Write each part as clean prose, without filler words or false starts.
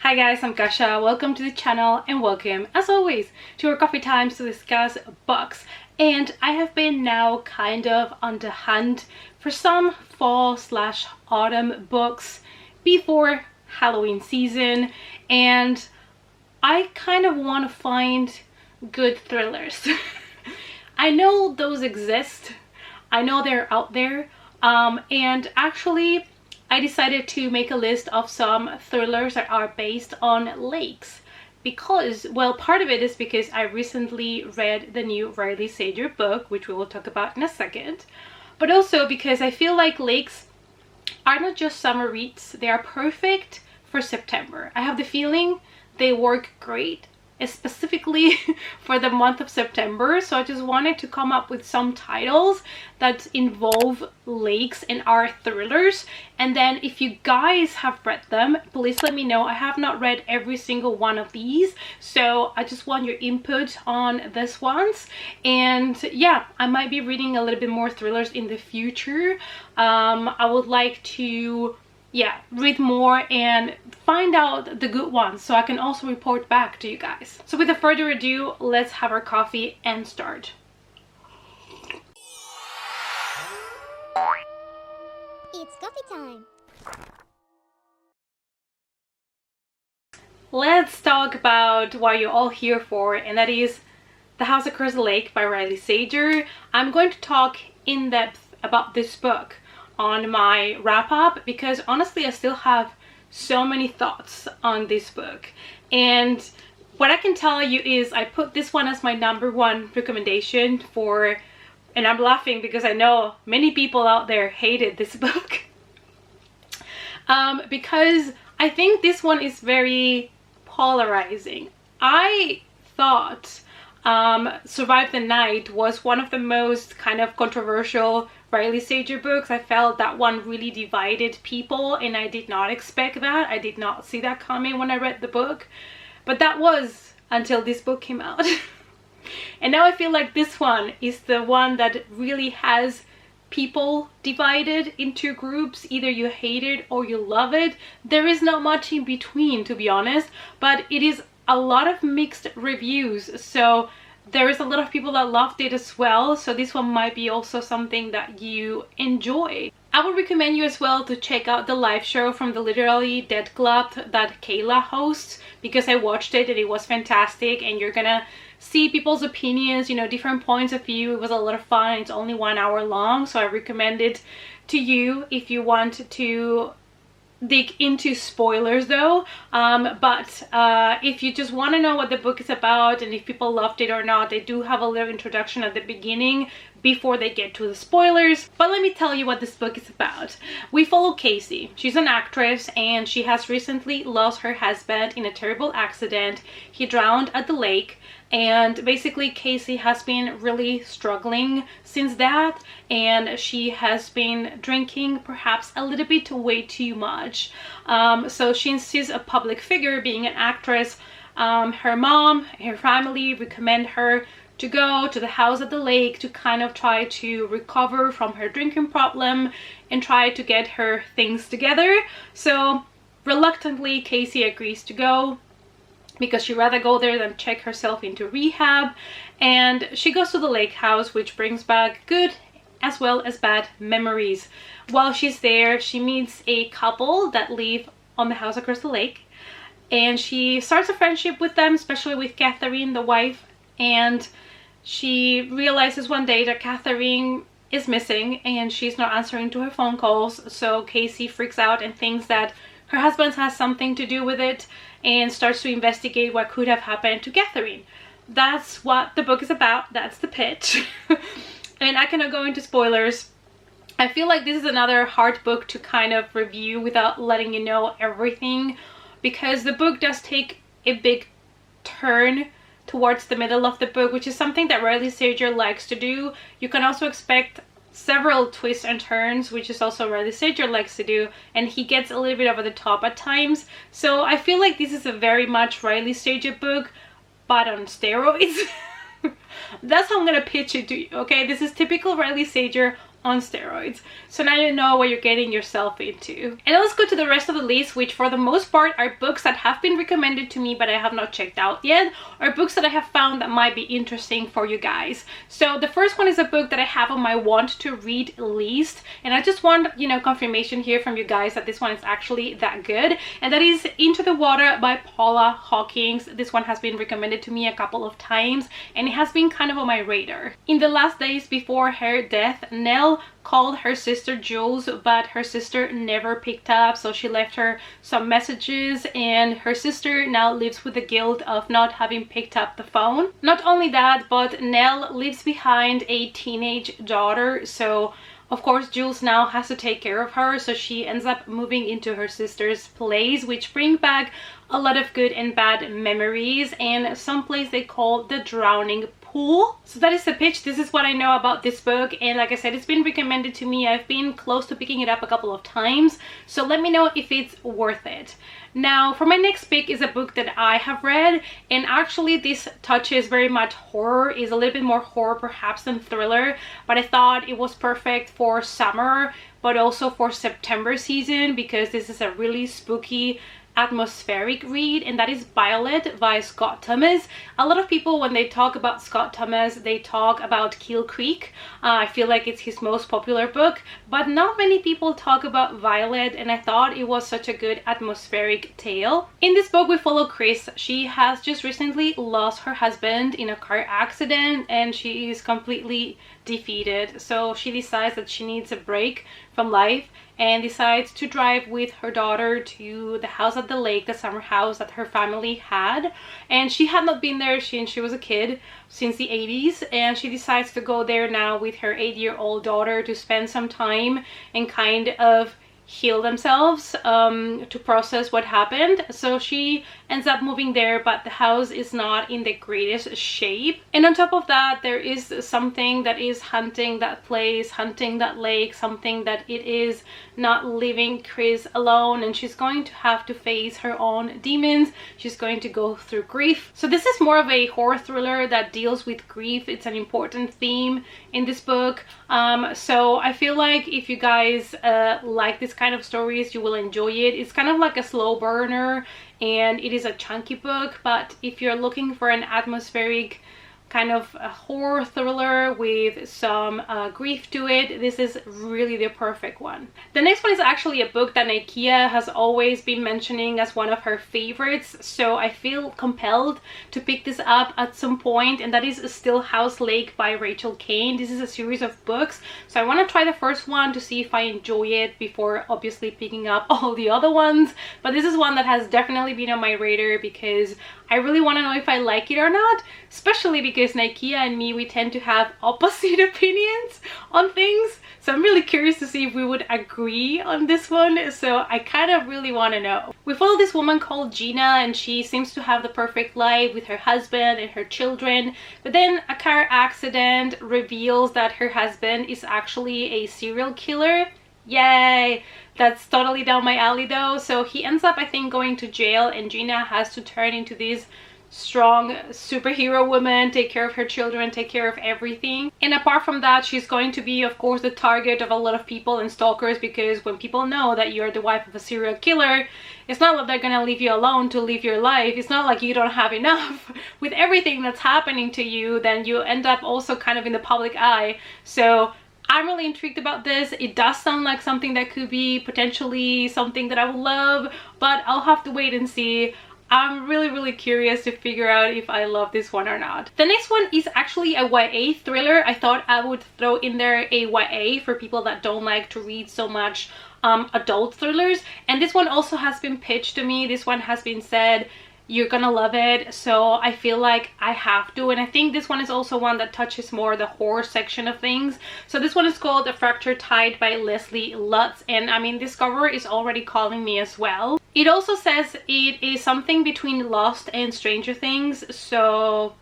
Hi guys, I'm Kasha. Welcome to the channel and welcome as always to our coffee times to discuss books. And I have been now kind of on the hunt for some fall/autumn books before Halloween season, and I kind of want to find good thrillers. I know those exist. I know they're out there. And actually I decided to make a list of some thrillers that are based on lakes because, well, part of it is because I recently read the new Riley Sager book, which we will talk about in a second, but also because I feel like lakes are not just summer reads, they are perfect for September. I have the feeling they work great specifically for the month of September, so I just wanted to come up with some titles that involve lakes and are thrillers. And then if you guys have read them, please let me know. I have not read every single one of these, so I just want your input on this ones. And yeah, I might be reading a little bit more thrillers in the future. I would like to read more and find out the good ones so I can also report back to you guys. So without further ado, let's have our coffee and start. It's coffee time. Let's talk about what you're all here for, and that is The House Across the Lake by Riley Sager. I'm going to talk in depth about this book on my wrap up because honestly I still have so many thoughts on this book. And what I can tell you is I put this one as my #1 recommendation for, and I'm laughing because I know many people out there hated this book because I think this one is very polarizing. I thought Survive the Night was one of the most kind of controversial Riley Sager books. I felt that one really divided people and I did not expect that. I did not see that coming when I read the book, but that was until this book came out. And now I feel like this one is the one that really has people divided into groups. Either you hate it or you love it. There is not much in between, to be honest, but it is a lot of mixed reviews, so there is a lot of people that loved it as well, so this one might be also something that you enjoy. I would recommend you as well to check out the live show from the Literally Dead Club that Kayla hosts, because I watched it and it was fantastic, and you're gonna see people's opinions, you know, different points of view. It was a lot of fun. It's only 1 hour long, so I recommend it to you if you want to dig into spoilers though. If you just want to know what the book is about and if people loved it or not, they do have a little introduction at the beginning before they get to the spoilers. But let me tell you what this book is about. We follow Casey. She's an actress and she has recently lost her husband in a terrible accident. He drowned at the lake, and basically Casey has been really struggling since that, and she has been drinking perhaps a little bit way too much. So since she's a public figure, being an actress, her mom, her family recommend her to go to the house at the lake to kind of try to recover from her drinking problem and try to get her things together. So reluctantly Casey agrees to go because she'd rather go there than check herself into rehab, and she goes to the lake house, which brings back good as well as bad memories. While she's there, she meets a couple that live on the house across the lake, and she starts a friendship with them, especially with Catherine, the wife. And she realizes one day that Catherine is missing and she's not answering to her phone calls, so Casey freaks out and thinks that her husband has something to do with it and starts to investigate what could have happened to Catherine. That's what the book is about. That's the pitch. And I cannot go into spoilers. I feel like this is another hard book to kind of review without letting you know everything, because the book does take a big turn towards the middle of the book, which is something that Riley Sager likes to do. You can also expect several twists and turns, which is also Riley Sager likes to do, and he gets a little bit over the top at times. So I feel like this is a very much Riley Sager book, but on steroids. That's how I'm gonna pitch it to you, okay? This is typical Riley Sager on steroids. So now you know what you're getting yourself into. And let's go to the rest of the list, which for the most part are books that have been recommended to me but I have not checked out yet, or books that I have found that might be interesting for you guys. So the first one is a book that I have on my want to read list, and I just want, you know, confirmation here from you guys that this one is actually that good, and that is Into the Water by Paula Hawkins. This one has been recommended to me a couple of times and it has been kind of on my radar. In the last days before her death, Nell called her sister Jules, but her sister never picked up, so she left her some messages, and her sister now lives with the guilt of not having picked up the phone. Not only that, but Nell leaves behind a teenage daughter, so of course Jules now has to take care of her, so she ends up moving into her sister's place, which brings back a lot of good and bad memories, and some place they call the Drowning Pool. So that is the pitch. This is what I know about this book, and like I said, it's been recommended to me. I've been close to picking it up a couple of times, so let me know if it's worth it. Now for my next pick is a book that I have read, and actually this touches very much horror, is a little bit more horror perhaps than thriller, but I thought it was perfect for summer but also for September season because this is a really spooky atmospheric read, and that is Violet by Scott Thomas. A lot of people, when they talk about Scott Thomas, they talk about Kill Creek. I feel like it's his most popular book, but not many people talk about Violet, and I thought it was such a good atmospheric tale. In this book we follow Chris. She has just recently lost her husband in a car accident and she is completely defeated, so she decides that she needs a break from life and decides to drive with her daughter to the house at the lake, the summer house that her family had, and she had not been there since she was a kid, since the 80s, and she decides to go there now with her 8-year-old daughter to spend some time and kind of heal themselves, to process what happened. So she ends up moving there, but the house is not in the greatest shape, and on top of that there is something that is hunting that place, hunting that lake, something that it is not leaving Chris alone, and she's going to have to face her own demons. She's going to go through grief. So this is more of a horror thriller that deals with grief. It's an important theme in this book, so I feel like if you guys like this kind of stories, you will enjoy it. It's kind of like a slow burner and it is a chunky book, but if you're looking for an atmospheric kind of a horror thriller with some grief to it, this is really the perfect one. The next one is actually a book that Nakia has always been mentioning as one of her favorites, so I feel compelled to pick this up at some point, and that is Stillhouse Lake by Rachel Kane. This is a series of books, so I want to try the first one to see if I enjoy it before obviously picking up all the other ones, but this is one that has definitely been on my radar because I really want to know if I like it or not, especially because Nakia and me, we tend to have opposite opinions on things. So I'm really curious to see if we would agree on this one. So I kind of really want to know. We follow this woman called Gina, and she seems to have the perfect life with her husband and her children. But then a car accident reveals that her husband is actually a serial killer. Yay! That's totally down my alley though. So he ends up, I think, going to jail, and Gina has to turn into this strong superhero woman, take care of her children, take care of everything. And apart from that, she's going to be, of course, the target of a lot of people and stalkers, because when people know that you're the wife of a serial killer, it's not like they're gonna leave you alone to live your life. It's not like you don't have enough with everything that's happening to you, then you end up also kind of in the public eye. So I'm really intrigued about this. It does sound like something that could be potentially something that I would love, but I'll have to wait and see. I'm really curious to figure out if I love this one or not. The next one is actually a YA thriller. I thought I would throw in there a YA for people that don't like to read so much adult thrillers, and this one also has been pitched to me. This one has been said you're gonna love it, so I feel like I have to, and I think this one is also one that touches more the horror section of things. So this one is called A Fractured Tide by Leslie Lutz, and I mean, this cover is already calling me as well. It also says it is something between Lost and Stranger Things, so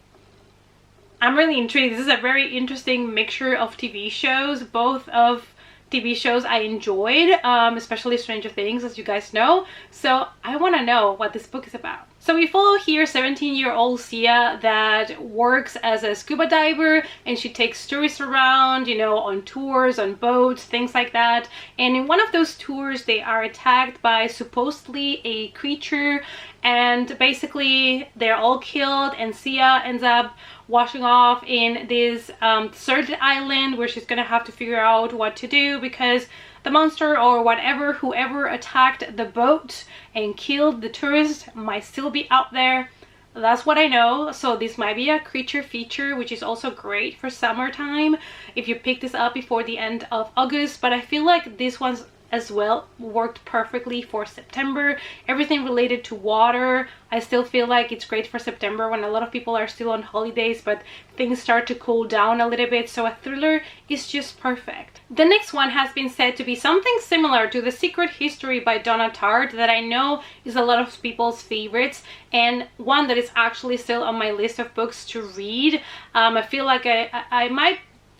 I'm really intrigued. This is a very interesting mixture of TV shows. Both of TV shows I enjoyed, especially Stranger Things, as you guys know, so I want to know what this book is about. So we follow here 17-year-old Sia that works as a scuba diver, and she takes tourists around, you know, on tours, on boats, things like that. And in one of those tours, they are attacked by supposedly a creature, and basically they're all killed, and Sia ends up washing off in this deserted island where she's gonna have to figure out what to do because the monster or whatever, whoever attacked the boat and killed the tourist might still be out there. That's what I know. So this might be a creature feature, which is also great for summertime if you pick this up before the end of August. But I feel like this one's as well worked perfectly for September. Everything related to water, I still feel like it's great for September when a lot of people are still on holidays but things start to cool down a little bit, so a thriller is just perfect. The next one has been said to be something similar to The Secret History by Donna Tartt that I know is a lot of people's favorites, and one that is actually still on my list of books to read. I feel like I might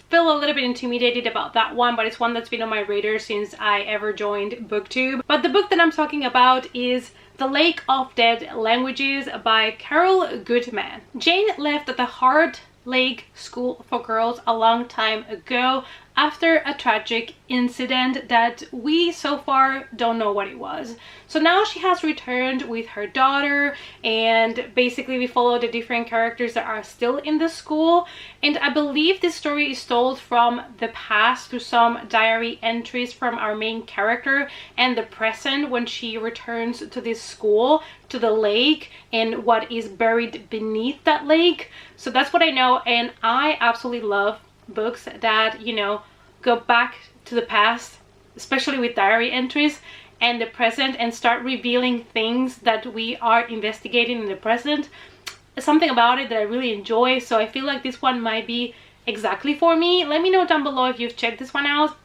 feel a little bit intimidated about that one, but it's one that's been on my radar since I ever joined BookTube. But the book that I'm talking about is The Lake of Dead Languages by Carol Goodman. Jane left the Heart Lake School for Girls a long time ago after a tragic incident that we so far don't know what it was. So now she has returned with her daughter, and basically we follow the different characters that are still in the school. And I believe this story is told from the past through some diary entries from our main character and the present when she returns to this school, to the lake, and what is buried beneath that lake. So that's what I know, and I absolutely love books that, you know, go back to the past, especially with diary entries, and the present, and start revealing things that we are investigating in the present. Something about it that I really enjoy, so I feel like this one might be exactly for me. Let me know down below if you've checked this one out.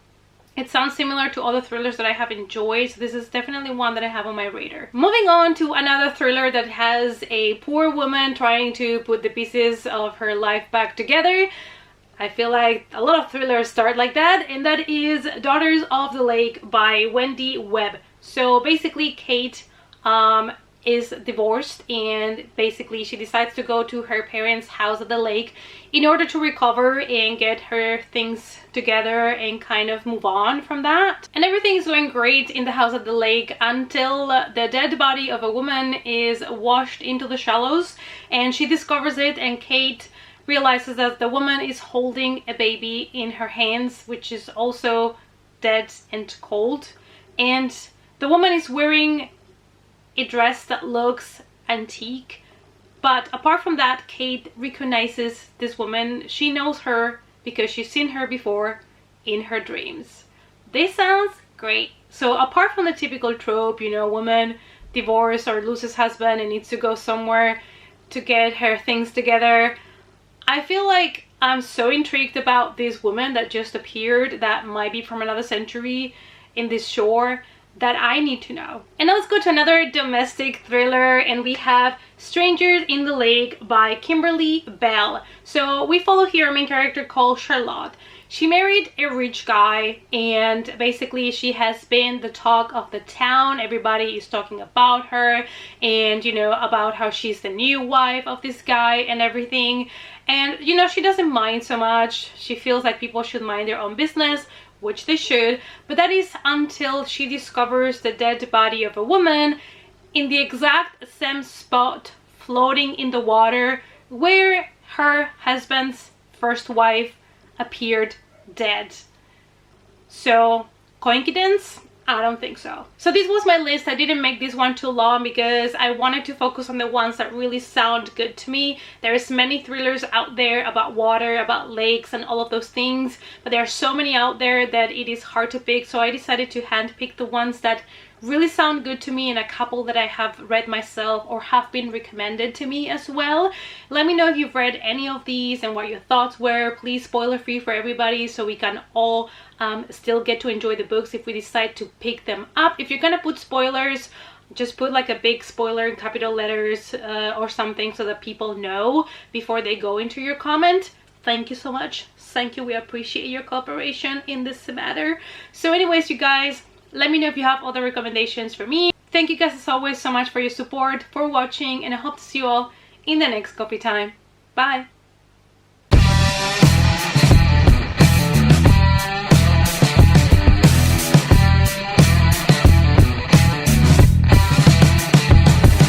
It sounds similar to other thrillers that I have enjoyed, so this is definitely one that I have on my radar. Moving on to another thriller that has a poor woman trying to put the pieces of her life back together. I feel like a lot of thrillers start like that, and that is Daughters of the Lake by Wendy Webb. So basically Kate is divorced, and basically she decides to go to her parents' house at the lake in order to recover and get her things together and kind of move on from that. And everything is going great in the house at the lake until the dead body of a woman is washed into the shallows, and she discovers it, and Kate realizes that the woman is holding a baby in her hands, which is also dead and cold. And the woman is wearing a dress that looks antique, but apart from that, Kate recognizes this woman. She knows her because she's seen her before in her dreams. This sounds great. So apart from the typical trope, you know, woman divorced or loses husband and needs to go somewhere to get her things together, I feel like I'm so intrigued about this woman that just appeared that might be from another century in this shore that I need to know. And now let's go to another domestic thriller, and we have Strangers in the Lake by Kimberly Bell. So we follow here a main character called Charlotte. She married a rich guy, and basically she has been the talk of the town. Everybody is talking about her, and you know, about how she's the new wife of this guy and everything. And you know, she doesn't mind so much. She feels like people should mind their own business, which they should, but that is until she discovers the dead body of a woman in the exact same spot floating in the water where her husband's first wife appeared dead. So, coincidence? I don't think so. So this was my list. I didn't make this one too long because I wanted to focus on the ones that really sound good to me. There's many thrillers out there about water, about lakes and all of those things, but there are so many out there that it is hard to pick. So I decided to handpick the ones that really sound good to me, and a couple that I have read myself or have been recommended to me as well. Let me know if you've read any of these and what your thoughts were. Please spoiler free for everybody so we can all still get to enjoy the books if we decide to pick them up. If you're gonna put spoilers, just put like a big spoiler in capital letters or something so that people know before they go into your comment. Thank you so much. Thank you. We appreciate your cooperation in this matter. So anyways, you guys, let me know if you have other recommendations for me. Thank you guys as always so much for your support, for watching, and I hope to see you all in the next coffee time. Bye!